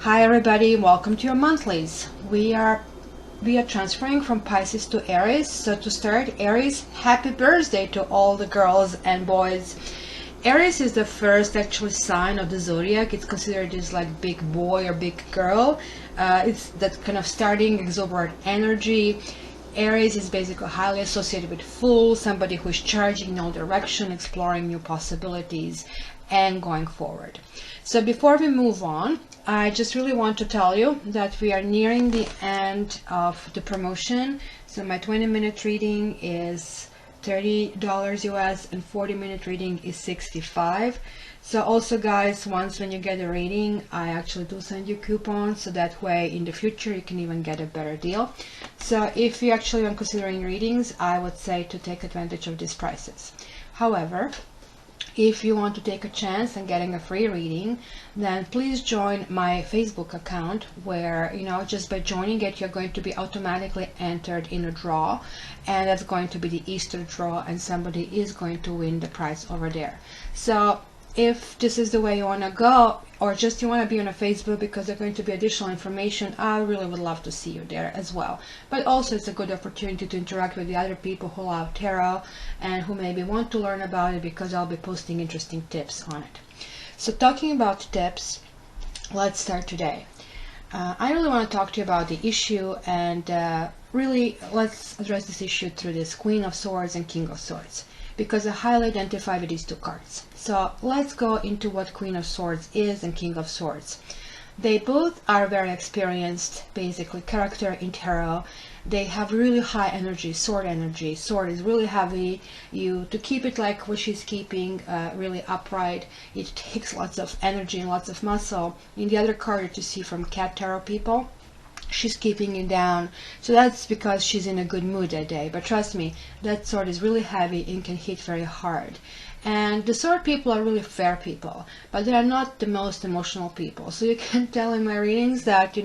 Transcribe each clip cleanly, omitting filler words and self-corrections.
Hi everybody, welcome to your monthlies. We are transferring from Pisces to Aries. So to start, Aries, happy birthday to all the girls and boys. Aries is the first actual sign of the zodiac. It's considered as like big boy or big girl. It's that kind of starting exuberant energy. Aries is basically highly associated with Fool, somebody who is charging in all direction, exploring new possibilities, and going forward. So before we move on, I just really want to tell you that we are nearing the end of the promotion. So my 20-minute reading is $30 US and 40-minute reading is $65. So also guys, once when you get a reading, I actually do send you coupons, so that way in the future you can even get a better deal. So if you actually are considering readings, I would say to take advantage of these prices. However, if you want to take a chance on getting a free reading, then please join my Facebook account where, just by joining it, you're going to be automatically entered in a draw, and that's going to be the Easter draw, and somebody is going to win the prize over there. So if this is the way you want to go, or just you want to be on a Facebook because there's going to be additional information, I really would love to see you there as well. But also it's a good opportunity to interact with the other people who love tarot and who maybe want to learn about it, because I'll be posting interesting tips on it. So talking about tips, let's start today. I really want to talk to you about the issue, and really let's address this issue through this Queen of Swords and King of Swords, because I highly identify with these two cards. So let's go into what Queen of Swords is and King of Swords. They both are very experienced, basically, character in tarot. They have really high energy, sword energy. Sword is really heavy. To keep it like what she's keeping, really upright, it takes lots of energy and lots of muscle. In the other card that you see from Cat Tarot people, she's keeping it down, so that's because she's in a good mood that day. But trust me, that sword is really heavy and can hit very hard. And the sword people are really fair people, but they are not the most emotional people. So you can tell in my readings that,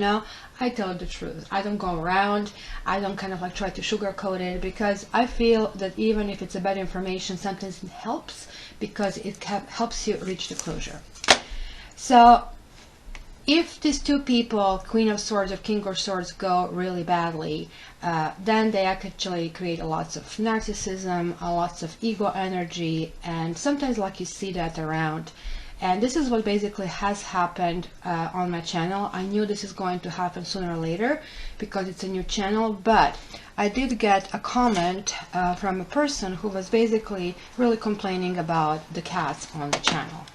I tell the truth. I don't go around, I don't kind of like try to sugarcoat it, because I feel that even if it's a bad information, sometimes it helps, because it helps you reach the closure. So if these two people, Queen of Swords or King of Swords, go really badly, then they actually create lots of narcissism, lots of ego energy, and sometimes like you see that around. And this is what basically has happened on my channel. I knew this is going to happen sooner or later because it's a new channel, but I did get a comment from a person who was basically really complaining about the cats on the channel.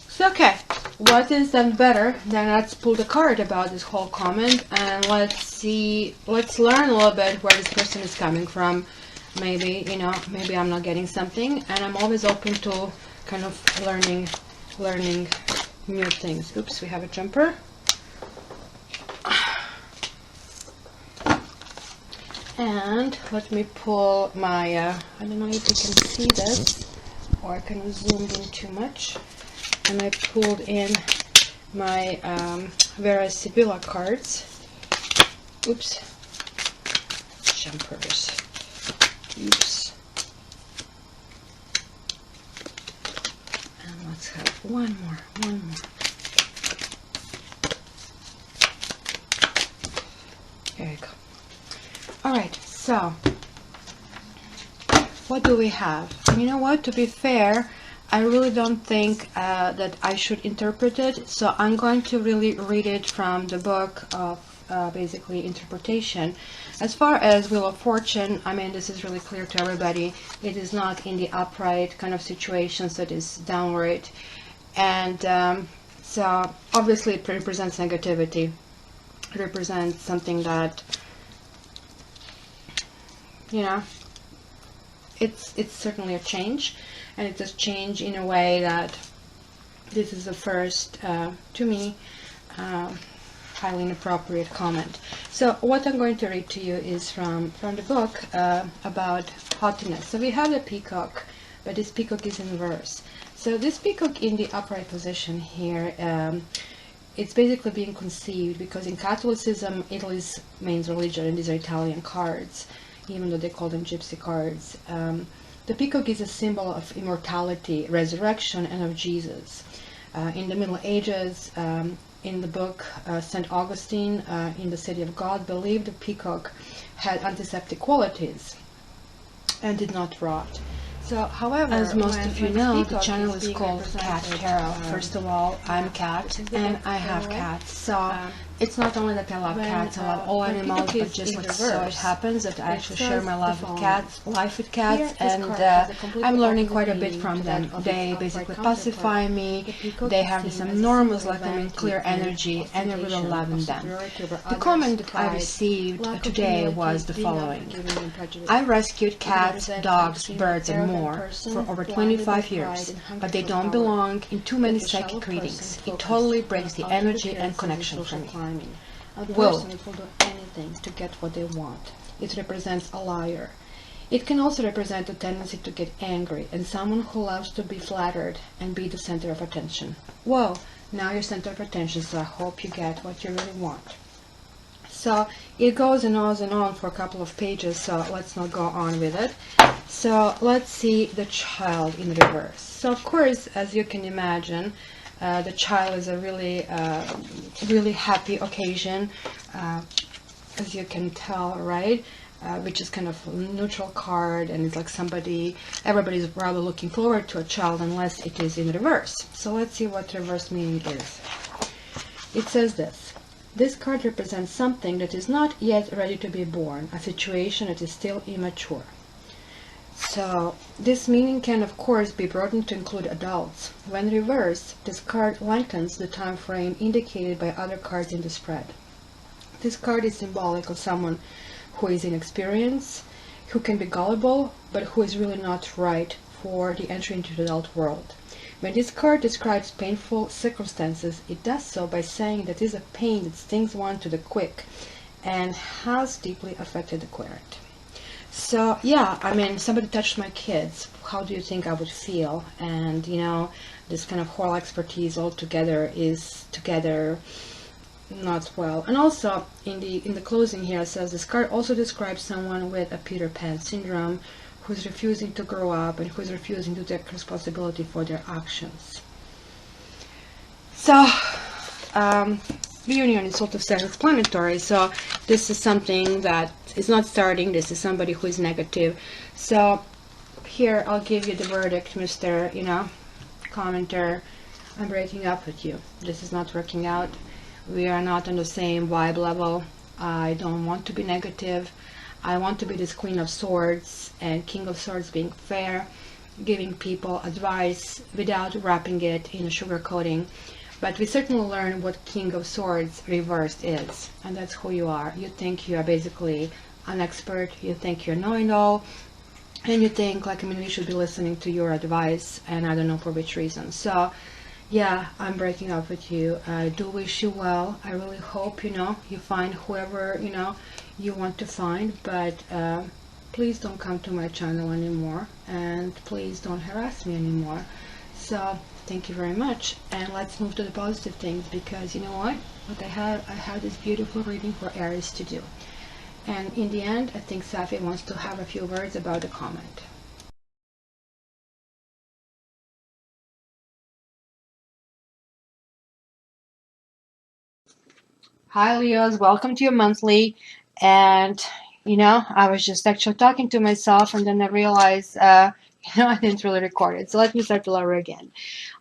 So okay, what is then better than let's pull the card about this whole comment, and let's learn a little bit where this person is coming from. Maybe, maybe I'm not getting something, and I'm always open to kind of learning new things. Oops, we have a jumper. And let me pull my, I don't know if you can see this, or I kind of zoomed in too much. And I pulled in my Vera Sibilla cards. Oops. Jumpers. Oops. And let's have one more. There you go. Alright, so what do we have? You know what, to be fair, I really don't think that I should interpret it, so I'm going to really read it from the book of basically interpretation. As far as Wheel of Fortune, I mean, this is really clear to everybody. It is not in the upright kind of situations, that is downward. And so obviously it represents negativity. It represents something that you know, it's certainly a change, and it's a change in a way that this is the first, to me, highly inappropriate comment. So what I'm going to read to you is from the book about haughtiness. So we have the peacock, but this peacock is in verse. So this peacock in the upright position here, it's basically being conceived because in Catholicism, Italy's main religion, and these are Italian cards, even though they call them gypsy cards. The peacock is a symbol of immortality, resurrection, and of Jesus. In the Middle Ages, in the book, St. Augustine, in the City of God, believed the peacock had antiseptic qualities and did not rot. So, however, as most of you know, the channel is called Cat Tarot. First of all, I'm Cat, and I have cats. So, it's not only that I love cats, I love all animals, but just like so it happens that I actually share my love with cats, life with cats, and I'm learning quite a bit from them. They basically pacify me. They have this enormous, like I mean, clear energy, and I really love them. The comment that I received today was the following: I rescued cats, dogs, birds, and more for over 25 years, but they don't belong in too many psychic readings. It totally breaks the energy and connection for me. Will will do anything to get what they want. It represents a liar. It can also represent a tendency to get angry and someone who loves to be flattered and be the center of attention. Well, now you're center of attention, so I hope you get what you really want. So it goes and on for a couple of pages, so let's not go on with it. So let's see the child in reverse. So of course, as you can imagine, the child is a really happy occasion, as you can tell, right? Which is kind of a neutral card, and it's like everybody's probably looking forward to a child unless it is in reverse. So let's see what reverse meaning is. It says this: this card represents something that is not yet ready to be born, a situation that is still immature. So this meaning can of course be broadened to include adults. When reversed, this card lengthens the time frame indicated by other cards in the spread. This card is symbolic of someone who is inexperienced, who can be gullible, but who is really not right for the entry into the adult world. When this card describes painful circumstances, it does so by saying that it is a pain that stings one to the quick and has deeply affected the querent. So yeah, I mean, somebody touched my kids, how do you think I would feel? And you know, this kind of whole expertise all together is not well. And also in the closing here it says this card also describes someone with a Peter Pan syndrome, who's refusing to grow up and who's refusing to take responsibility for their actions. So reunion is sort of self-explanatory. So this is something that is not starting. This is somebody who is negative. So here I'll give you the verdict, Mr. Commenter. I'm breaking up with you. This is not working out. We are not on the same vibe level. I don't want to be negative. I want to be this Queen of Swords and King of Swords, being fair, giving people advice without wrapping it in a sugar coating. But we certainly learn what King of Swords reversed is, and that's who you are. You think you are basically an expert, you think you're knowing all, and you think, like, I mean, we should be listening to your advice, and I don't know for which reason. So yeah, I'm breaking up with you. I do wish you well. I really hope, you find whoever, you want to find, but please don't come to my channel anymore, and please don't harass me anymore. So thank you very much, and let's move to the positive things, because you know what I have this beautiful reading for Aries to do, and in the end I think Safi wants to have a few words about the comment. Hi Leos, welcome to your monthly. And I was just actually talking to myself, and then I realized I didn't really record it, so let me start all over again.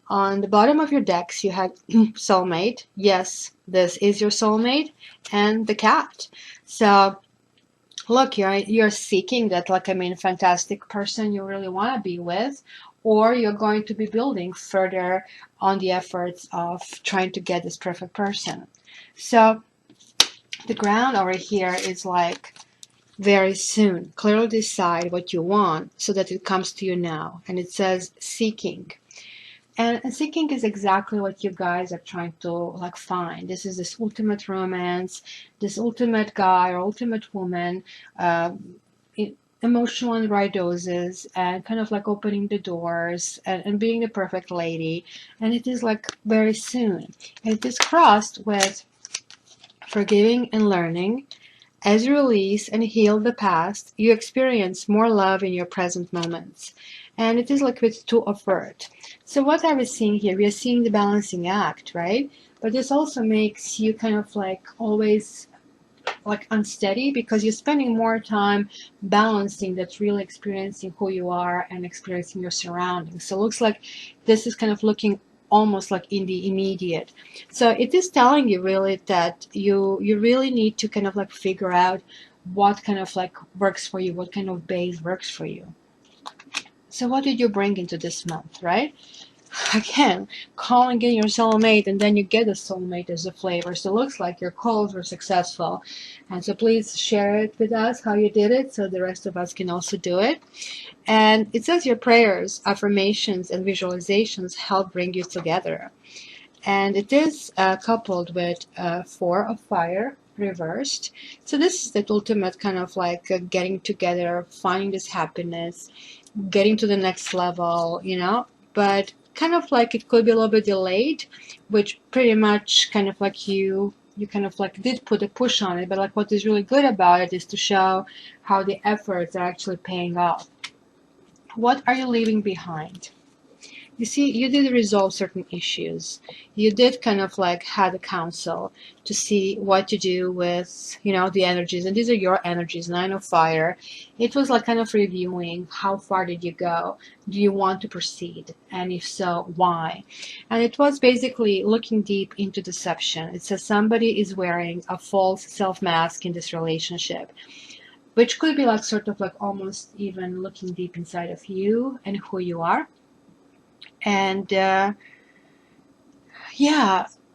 On the bottom of your decks, you had soulmate. Yes, this is your soulmate, and the cat. So look, you're seeking that, like, I mean, fantastic person you really want to be with, or you're going to be building further on the efforts of trying to get this perfect person. So the ground over here is like very soon. Clearly decide what you want so that it comes to you now. And it says seeking. And seeking is exactly what you guys are trying to like find. This is this ultimate romance, this ultimate guy or ultimate woman, uh, emotional and right doses, and kind of like opening the doors and being the perfect lady. And it is like very soon. And it is crossed with forgiving and learning. As you release and heal the past, you experience more love in your present moments. And it is like with two of earth. So what are we seeing here? We are seeing the balancing act, right? But this also makes you kind of like always like unsteady because you're spending more time balancing that really experiencing who you are and experiencing your surroundings. So it looks like this is kind of looking almost like in the immediate. So it is telling you really that you really need to kind of like figure out what kind of like works for you, what kind of base works for you. So what did you bring into this month, right? Again, calling in your soulmate, and then you get a soulmate as a flavor. So it looks like your calls were successful. And so please share it with us how you did it so the rest of us can also do it. And it says your prayers, affirmations, and visualizations help bring you together. And it is coupled with Four of Fire reversed. So this is the ultimate kind of like getting together, finding this happiness, getting to the next level, but kind of like it could be a little bit delayed, which pretty much kind of like you kind of like did put a push on it, but like what is really good about it is to show how the efforts are actually paying off. What are you leaving behind? You see, you did resolve certain issues. You did kind of like had a council to see what to do with, the energies. And these are your energies, Nine of Fire. It was like kind of reviewing how far did you go? Do you want to proceed? And if so, why? And it was basically looking deep into deception. It says somebody is wearing a false self mask in this relationship, which could be like sort of like almost even looking deep inside of you and who you are. And yeah,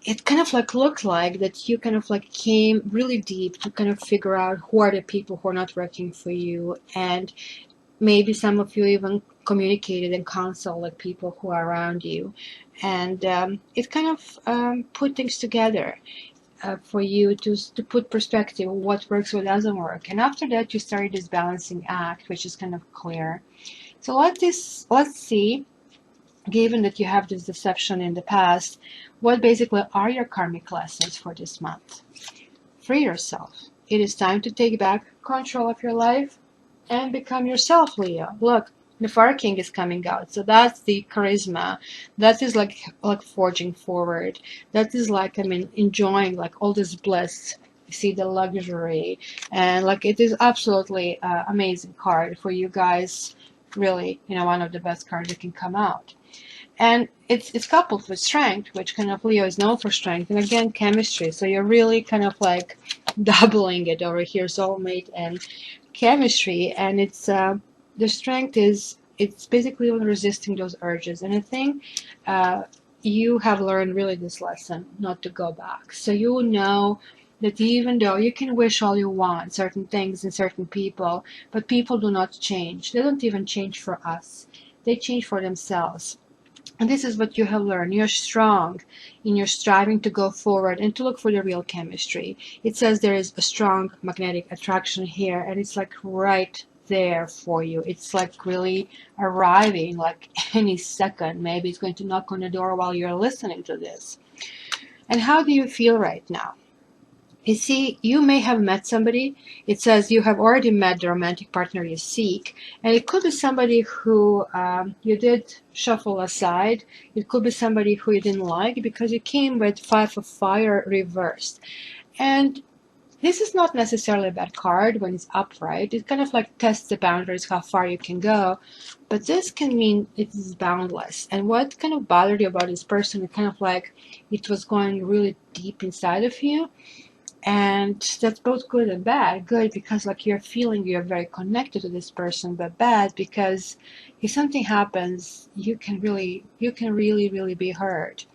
it kind of like looked like that you kind of like came really deep to kind of figure out who are the people who are not working for you, and maybe some of you even communicated and counseled like people who are around you, and it kind of put things together for you to put perspective what works, what doesn't work. And after that you started this balancing act, which is kind of clear. So let's see, given that you have this deception in the past, what basically are your karmic lessons for this month? Free yourself. It is time to take back control of your life and become yourself, Leo. Look, the Fire King is coming out, so that's the charisma. That is like forging forward. That is like, enjoying like all this bliss. You see the luxury, and like it is absolutely amazing card for you guys. Really, one of the best cards that can come out. And it's coupled with strength, which kind of Leo is known for strength, and again chemistry. So you're really kind of like doubling it over here, soulmate and chemistry. And it's the strength is it's basically resisting those urges. And I think you have learned really this lesson not to go back. So you know that even though you can wish all you want certain things in certain people, but people do not change. They don't even change for us. They change for themselves. And this is what you have learned. You're strong in your striving to go forward and to look for the real chemistry. It says there is a strong magnetic attraction here, and it's like right there for you. It's like really arriving like any second. Maybe it's going to knock on the door while you're listening to this. And how do you feel right now? You see, you may have met somebody. It says you have already met the romantic partner you seek. And it could be somebody who you did shuffle aside. It could be somebody who you didn't like because you came with Five of Fire reversed. And this is not necessarily a bad card when it's upright. It kind of like tests the boundaries, how far you can go. But this can mean it is boundless. And what kind of bothered you about this person, it kind of like it was going really deep inside of you. And that's both good and bad. Good because like you're feeling you're very connected to this person, but bad because if something happens, you can really really be hurt.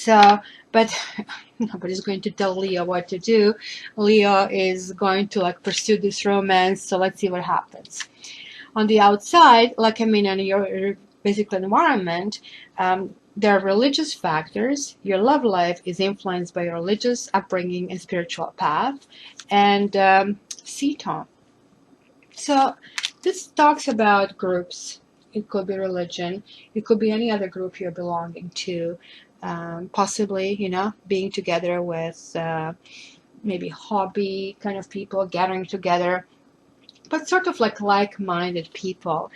So, but nobody's going to tell Leo what to do. Leo is going to like pursue this romance, so let's see what happens. On the outside, like I mean, in your basic environment, there are religious factors. Your love life is influenced by your religious upbringing and spiritual path, and sea tone. So this talks about groups. It could be religion. It could be any other group you're belonging to. Possibly, being together with maybe hobby kind of people, gathering together, but sort of like-minded people.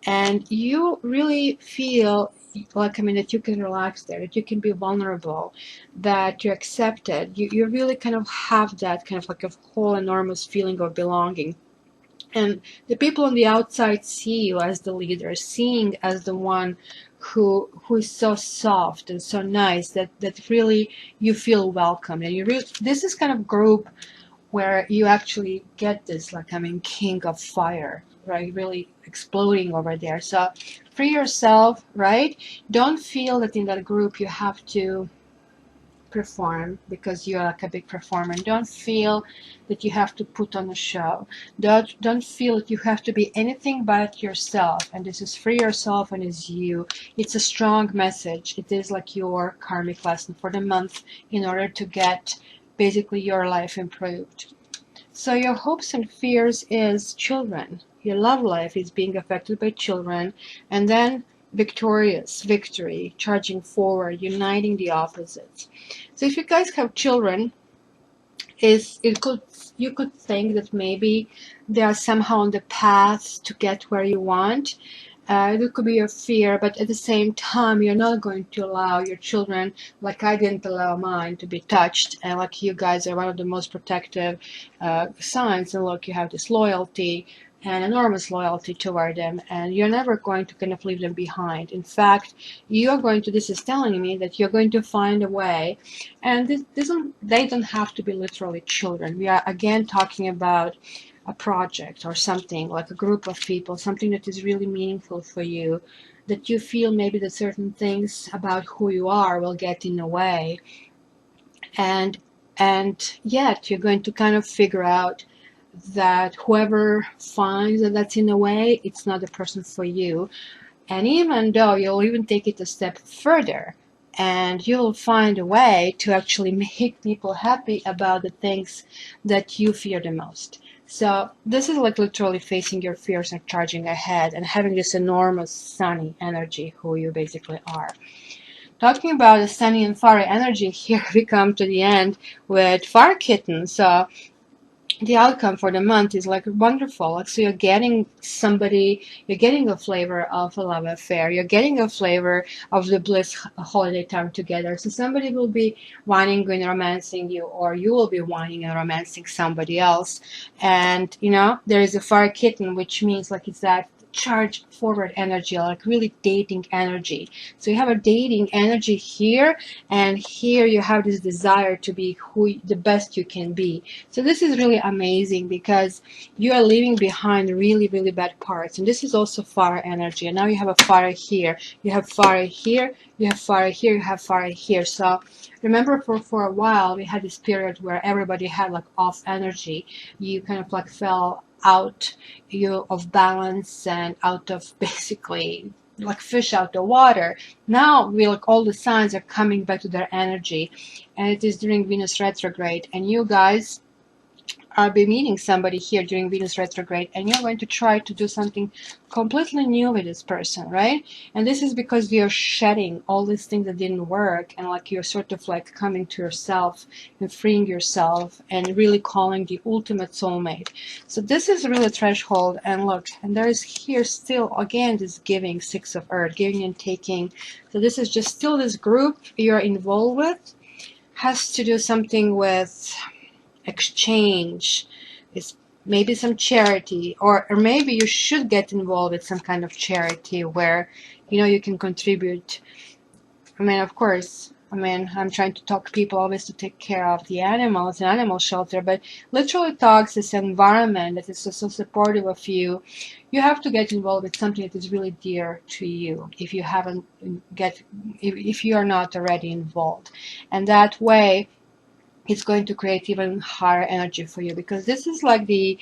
And you really feel like, I mean, that you can relax there, that you can be vulnerable, that you're accepted. You really kind of have that kind of like a whole enormous feeling of belonging. And the people on the outside see you as the leader, seeing as the one who is so soft and so nice that really you feel welcome. And this is kind of group where you actually get this, like, I mean, king of fire, right? Really exploding over there. So free yourself, right? Don't feel that in that group you have to perform because you're like a big performer. Don't feel that you have to put on a show. Don't feel that you have to be anything but yourself. And this is free yourself and is you. It's a strong message. It is like your karmic lesson for the month in order to get basically your life improved. So your hopes and fears is children. Your love life is being affected by children, and then victory, charging forward, uniting the opposites. So if you guys have children, you could think that maybe they are somehow on the path to get where you want. It could be your fear, but at the same time, you're not going to allow your children, like I didn't allow mine, to be touched. And like you guys are one of the most protective signs. And look, you have this loyalty and enormous loyalty toward them, and you're never going to kind of leave them behind. In fact, this is telling me that you're going to find a way. And they don't have to be literally children. We are again talking about a project or something, like a group of people, something that is really meaningful for you, that you feel maybe that certain things about who you are will get in the way, and yet you're going to kind of figure out that whoever finds that that's in the way, it's not the person for you. And even though you'll even take it a step further, and you'll find a way to actually make people happy about the things that you fear the most. So this is like literally facing your fears and charging ahead and having this enormous sunny energy who you basically are. Talking about the sunny and fiery energy, here we come to the end with Fire Kitten. So the outcome for the month is like wonderful. Like, so you're getting a flavor of a love affair. You're getting a flavor of the bliss holiday time together. So somebody will be wanting and romancing you, or you will be wanting and romancing somebody else. And, there is a fire kitten, which means like it's that charge forward energy, like really dating energy. So you have a dating energy here, and here you have this desire to be the best you can be. So this is really amazing because you are leaving behind really, really bad parts. And this is also fire energy. And now you have a fire here, you have fire here, you have fire here, you have fire here. So remember, for a while we had this period where everybody had like off energy. You kind of like fell out of balance and out of basically like fish out the water. Now all the signs are coming back to their energy, and it is during Venus retrograde, and you guys are be meeting somebody here during Venus retrograde, and you're going to try to do something completely new with this person, right? And this is because you're shedding all these things that didn't work, and like you're sort of like coming to yourself and freeing yourself and really calling the ultimate soulmate. So this is really a threshold. And look, and there is here still again this giving, Six of Earth, giving and taking. So this is just still this group you're involved with has to do something with exchange. Is maybe some charity, or maybe you should get involved with some kind of charity where you can contribute. I mean, of course, I mean, I'm trying to talk people always to take care of the animals and animal shelter, but literally talks this environment that is so supportive of you. You have to get involved with something that is really dear to you if you haven't get if you are not already involved, and that way it's going to create even higher energy for you, because this is like the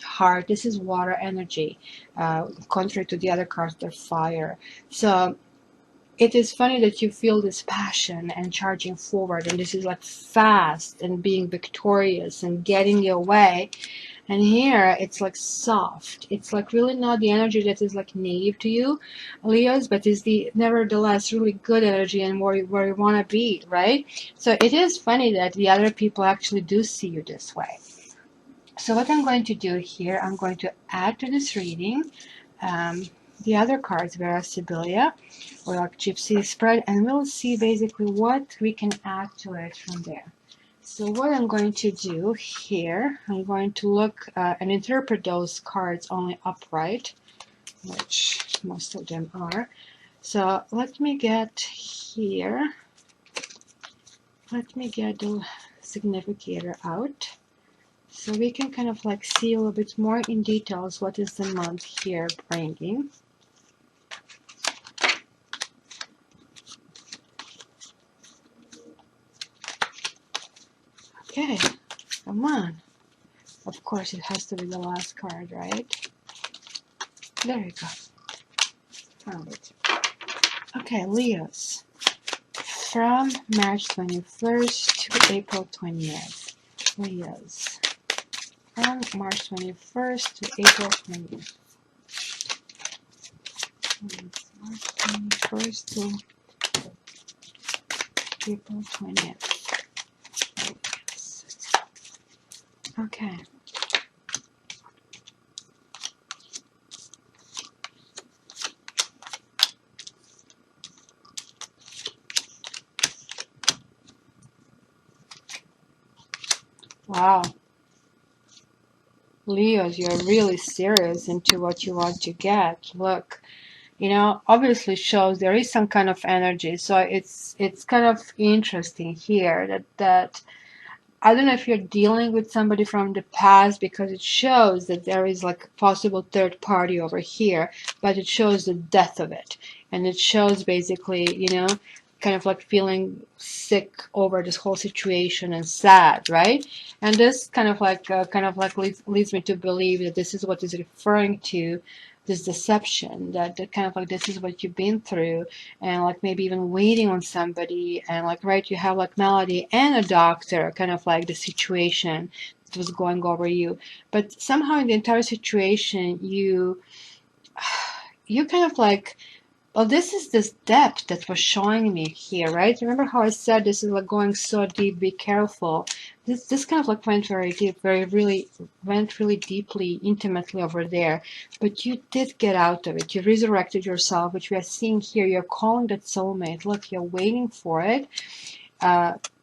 heart. This is water energy, contrary to the other cards, they're fire. So it is funny that you feel this passion and charging forward, and this is like fast and being victorious and getting your way. And here it's like soft. It's like really not the energy that is like naive to you, Leos, but is the nevertheless really good energy and where you want to be, right? So it is funny that the other people actually do see you this way. So what I'm going to do here, I'm going to add to this reading the other cards, Vera Sibylla, or like Gypsy spread, and we'll see basically what we can add to it from there. So what I'm going to do here, I'm going to look and interpret those cards only upright, which most of them are. So let me get here, let me get the significator out, so we can kind of like see a little bit more in details what is the month here bringing. Okay, come on. Of course, it has to be the last card, right? There you go. Found it. Okay, Leos. From March 21st to April 20th. Leos. From March 21st to April 20th. March 21st to April 20th. Okay. Wow. Leos, you're really serious into what you want to get. Look, you know, obviously shows there is some kind of energy. So it's kind of interesting here that I don't know if you're dealing with somebody from the past, because it shows that there is like a possible third party over here, but it shows the death of it. And it shows basically, you know, kind of like feeling sick over this whole situation and sad, right? And this kind of like leads me to believe that this is what is referring to this deception, that kind of like this is what you've been through, and like maybe even waiting on somebody, and like right, you have like Melody and a doctor, kind of like the situation that was going over you, but somehow in the entire situation you kind of like, well, this is this depth that was showing me here, right? Remember how I said this is like going so deep, be careful. This kind of like went very deep, went really deeply, intimately over there. But you did get out of it. You resurrected yourself, which we are seeing here. You're calling that soulmate. Look, you're waiting for it.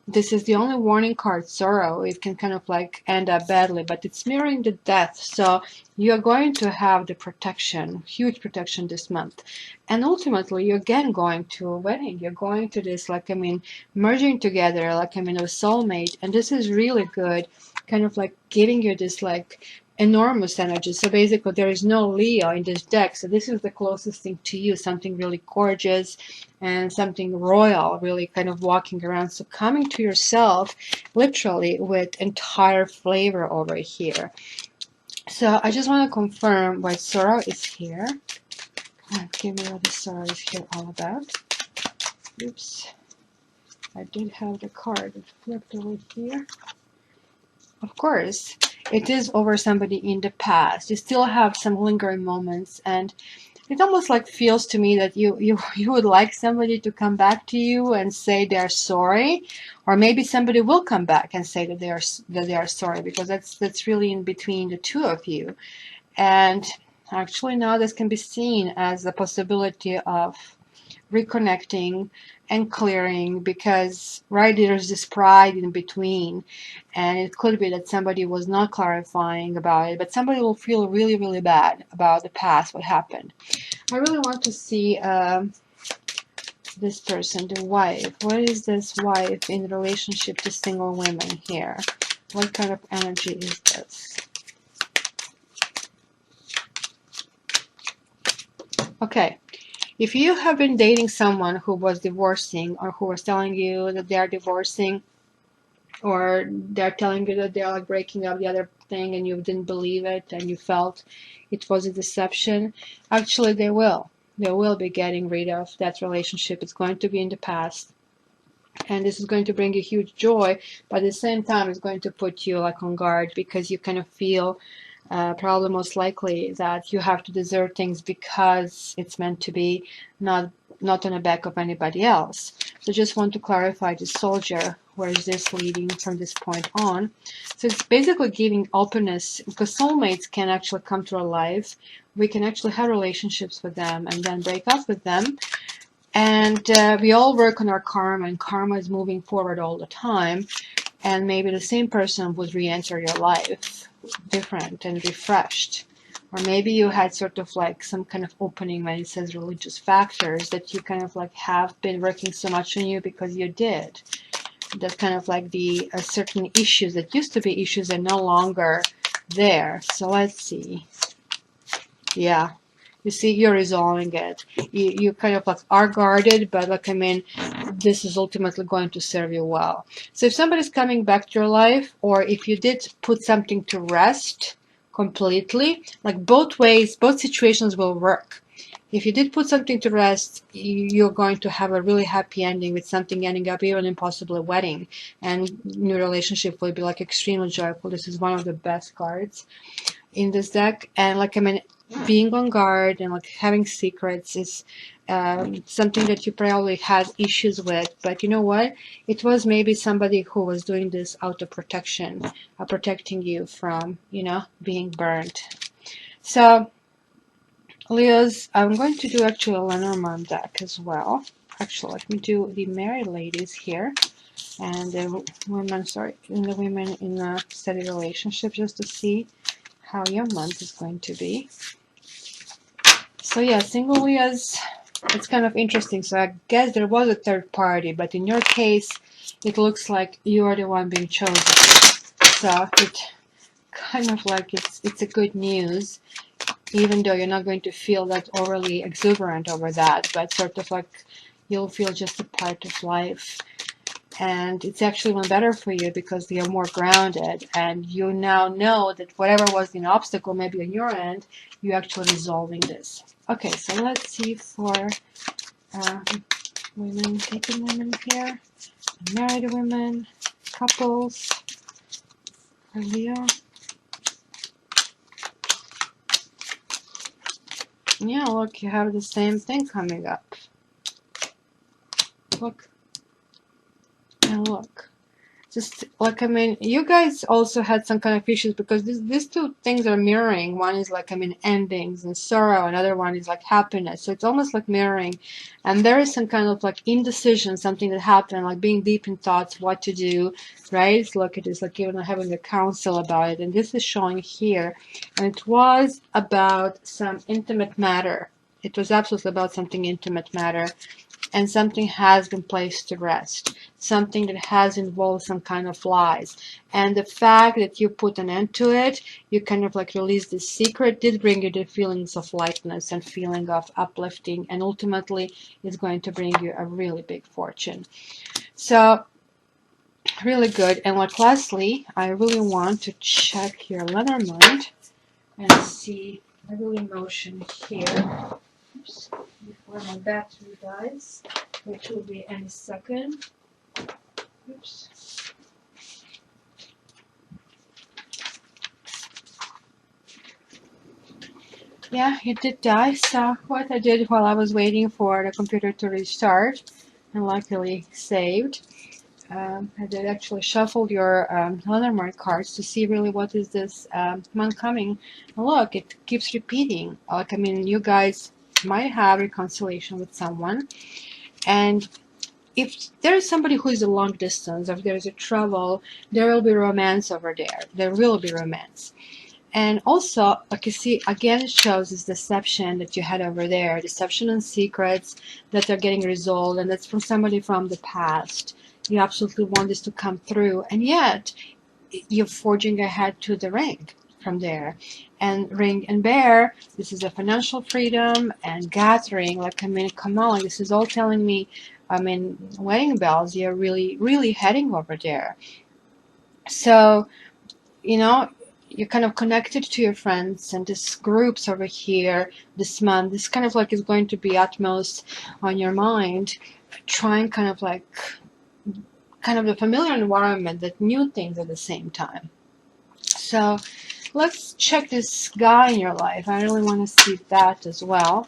This is the only warning card, sorrow. It can kind of like end up badly, but it's mirroring the death. So you're going to have the protection, huge protection this month. And ultimately, you're again going to a wedding. You're going to this, like, I mean, merging together, like, I mean, a soulmate. And this is really good, kind of like giving you this, like, enormous energy. So basically, there is no Leo in this deck. So this is the closest thing to you, something really gorgeous and something royal, really kind of walking around. So coming to yourself literally with entire flavor over here. So I just want to confirm why sorrow is here. Give me what the sorrow is here all about. Oops. I did have the card that flipped over here. Of course, it is over somebody in the past. You still have some lingering moments, and it almost like feels to me that you would like somebody to come back to you and say they're sorry, or maybe somebody will come back and say that they are sorry, because that's really in between the two of you. And actually now this can be seen as a possibility of reconnecting and clearing, because right, there's this pride in between, and it could be that somebody was not clarifying about it, but somebody will feel really bad about the past, what happened. I really want to see This person, the wife. What is this wife in relationship to single women here? What kind of energy is this? Okay. If you have been dating someone who was divorcing, or who was telling you that they are divorcing, or they're telling you that they're like breaking up the other thing and you didn't believe it and you felt it was a deception, actually they will. They will be getting rid of that relationship. It's going to be in the past. And this is going to bring you huge joy, but at the same time it's going to put you like on guard, because you kind of feel probably most likely that you have to deserve things because it's meant to be, not on the back of anybody else. So just want to clarify the soldier, where is this leading from this point on. So it's basically giving openness, because soulmates can actually come to our life. We can actually have relationships with them and then break up with them. And we all work on our karma, and karma is moving forward all the time. And maybe the same person would re-enter your life different and refreshed. Or maybe you had sort of like some kind of opening when it says religious factors, that you kind of like have been working so much on you because you did. That kind of like the certain issues that used to be issues are no longer there. So let's see. Yeah. You see, you're resolving it. You kind of like are guarded, but like, I mean, this is ultimately going to serve you well. So if somebody's coming back to your life, or if you did put something to rest completely, like both ways, both situations will work. If you did put something to rest, you're going to have a really happy ending with something ending up even in possibly a wedding, and new relationship will be like extremely joyful. This is one of the best cards in this deck. And like, I mean, being on guard and like having secrets is something that you probably had issues with, but you know what, it was maybe somebody who was doing this out of protection, protecting you from, you know, being burned. So Leos, I'm going to do actually a Lenormand deck as well. Actually, let me do the married ladies here and the women, sorry, and the women in a steady relationship, just to see how your month is going to be. So yeah, single Leos, it's kind of interesting. So I guess there was a third party, but in your case, it looks like you are the one being chosen. So it kind of like it's a good news, even though you're not going to feel that overly exuberant over that, but sort of like you'll feel just a part of life. And it's actually even better for you because you're more grounded, and you now know that whatever was an obstacle maybe on your end, you're actually resolving this. Okay, so let's see for women, taken women here, married women, couples, for Leo. Yeah, look, you have the same thing coming up. Look. And look. Just like, I mean, you guys also had some kind of issues because these two things are mirroring. One is like, I mean, endings and sorrow. Another one is like happiness. So it's almost like mirroring. And there is some kind of like indecision, something that happened, like being deep in thoughts, what to do, right? Look, it is like even having a counsel about it. And this is showing here. And it was about some intimate matter. It was absolutely about something intimate matter. And something has been placed to rest, something that has involved some kind of lies. And the fact that you put an end to it, you kind of like release this secret, did bring you the feelings of lightness and feeling of uplifting, and ultimately it's going to bring you a really big fortune. So really good. And like lastly, I really want to check your Lenormand and see a real emotion here. Oops, before my battery dies, which will be any second. Oops. Yeah, it did die. So what I did while I was waiting for the computer to restart, and luckily saved, I did actually shuffle your Lenormand cards to see really what is this month coming. And look, it keeps repeating. Like, I mean, you guys might have reconciliation with someone, and if there is somebody who is a long distance, if there is a trouble, there will be romance over there. There will be romance. And also, like you see, again, it shows this deception that you had over there, deception and secrets that are getting resolved, and that's from somebody from the past. You absolutely want this to come through, and yet you're forging ahead to the ring from there. And ring and bear, this is a financial freedom and gathering. Like, I mean, come on, this is all telling me, I mean, wedding bells, you're really, really heading over there. So, you know, you're kind of connected to your friends and this groups over here this month. This kind of like is going to be utmost on your mind, trying kind of like kind of the familiar environment, that new things at the same time. So let's check this guy in your life. I really want to see that as well.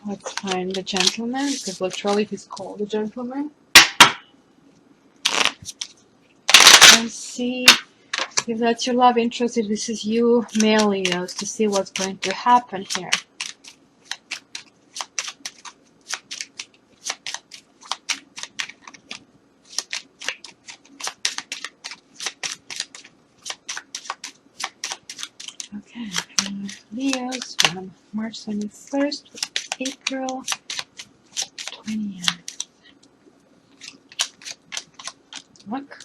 Let's find the gentleman, because literally he's called the gentleman. And see if that's your love interest, if this is you, male Leos, to see what's going to happen here. Okay, Leos from March 21st to April 20th. Look.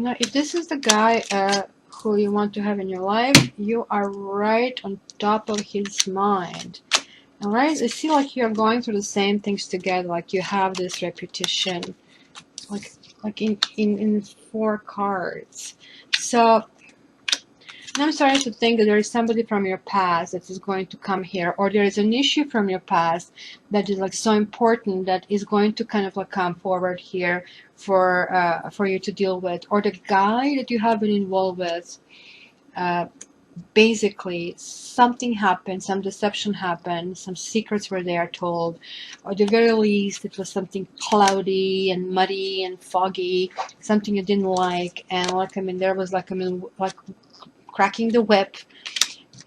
Now, if this is the guy who you want to have in your life, you are right on top of his mind. Alright? I see like you're going through the same things together, like you have this repetition, like in 4 cards. So I'm starting to think that there is somebody from your past that is going to come here, or there is an issue from your past that is like so important that is going to kind of like come forward here for you to deal with, or the guy that you have been involved with. Basically, something happened, some deception happened, some secrets were there told, or at the very least, it was something cloudy and muddy and foggy, something you didn't like, and like I mean, there was like like cracking the whip,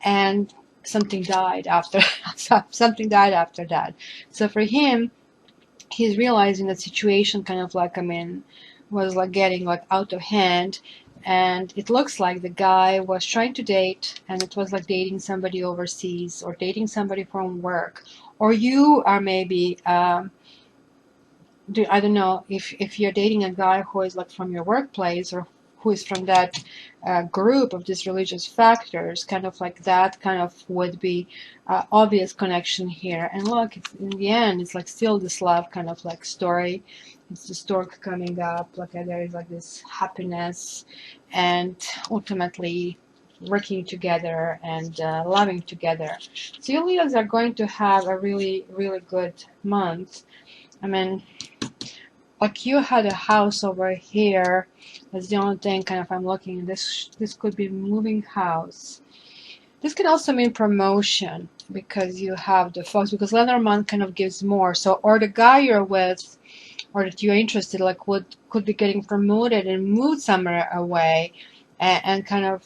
and something died after something died after that. So for him, he's realizing that situation kind of like, I mean, was like getting like out of hand, and it looks like the guy was trying to date, and it was like dating somebody overseas or dating somebody from work, or you are maybe I don't know if you're dating a guy who is like from your workplace, or who is from that group of these religious factors, kind of like that kind of would be obvious connection here. And look, it's, in the end, it's like still this love kind of like story. It's the stork coming up, like there is like this happiness, and ultimately working together and loving together. So you Leos are going to have a really, really good month. I mean, like you had a house over here. That's the only thing kind of I'm looking. This could be moving house. This could also mean promotion, because you have the fox, because Lenormand kind of gives more. So, or the guy you're with, or that you're interested, like could be getting promoted and moved somewhere away, and kind of,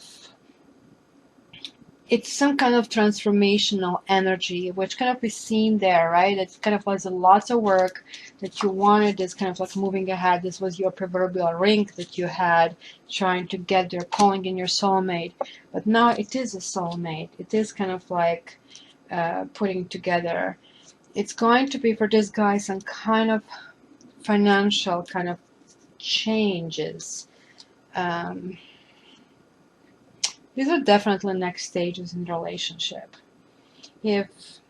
it's some kind of transformational energy, which kind of is seen there, right? It's kind of was a lots of work that you wanted. This kind of like moving ahead. This was your proverbial ring that you had, trying to get there, calling in your soulmate. But now it is a soulmate. It is kind of like putting together. It's going to be for this guy some kind of financial kind of changes. These are definitely next stages in the relationship. If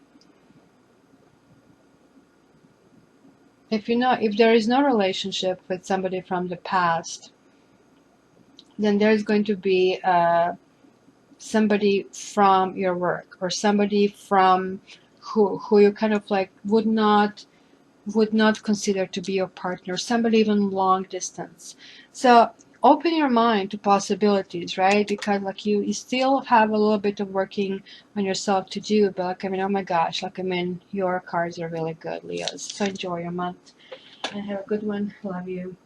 there is no relationship with somebody from the past, then there's going to be somebody from your work, or somebody from who you kind of like would not consider to be your partner, somebody even long distance. So open your mind to possibilities, right? Because like you still have a little bit of working on yourself to do, but like, I mean, oh my gosh, like, I mean, your cards are really good, Leos. So enjoy your month and have a good one. Love you.